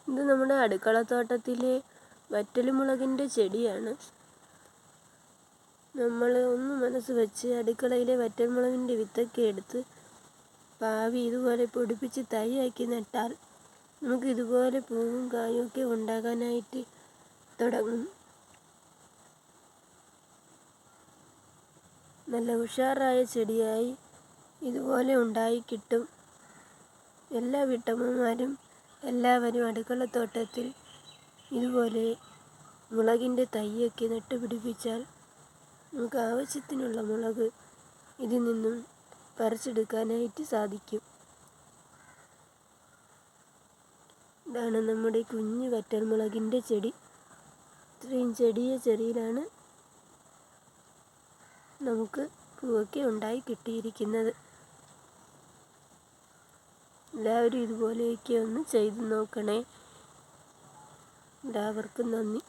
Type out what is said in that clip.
ഇത് നമ്മുടെ അടുക്കളത്തോട്ടത്തിലെ വറ്റൽമുളകിൻ്റെ ചെടിയാണ്. നമ്മൾ ഒന്ന് മനസ്സ് വെച്ച് അടുക്കളയിലെ വറ്റൽമുളകിൻ്റെ വിത്തൊക്കെ എടുത്ത് പാവി ഇതുപോലെ പൊടിപ്പിച്ച് തൈയാക്കി നട്ടാൽ നമുക്ക് ഇതുപോലെ പൂവും കായും ഒക്കെ ഉണ്ടാകാനായിട്ട് തുടങ്ങും. നല്ല ഉഷാറായ ചെടിയായി ഇതുപോലെ ഉണ്ടായി കിട്ടും. എല്ലാ വീട്ടമ്മമാരും എല്ലാവരും അടുക്കളത്തോട്ടത്തിൽ ഇതുപോലെ മുളകിൻ്റെ തൈയൊക്കെ നട്ടുപിടിപ്പിച്ചാൽ നമുക്ക് ആവശ്യത്തിനുള്ള മുളക് ഇതിൽ നിന്നും പറിച്ചെടുക്കാനായിട്ട് സാധിക്കും. ഇതാണ് നമ്മുടെ കുഞ്ഞു വറ്റൽമുളകിൻ്റെ ചെടി. ഇത്രയും ചെടിയിലാണ് നമുക്ക് പൂവൊക്കെ ഉണ്ടായി കിട്ടിയിരിക്കുന്നത്. എല്ലാവരും ഇതുപോലെയൊക്കെ ഒന്ന് ചെയ്തു നോക്കണേ. എല്ലാവർക്കും നന്ദി.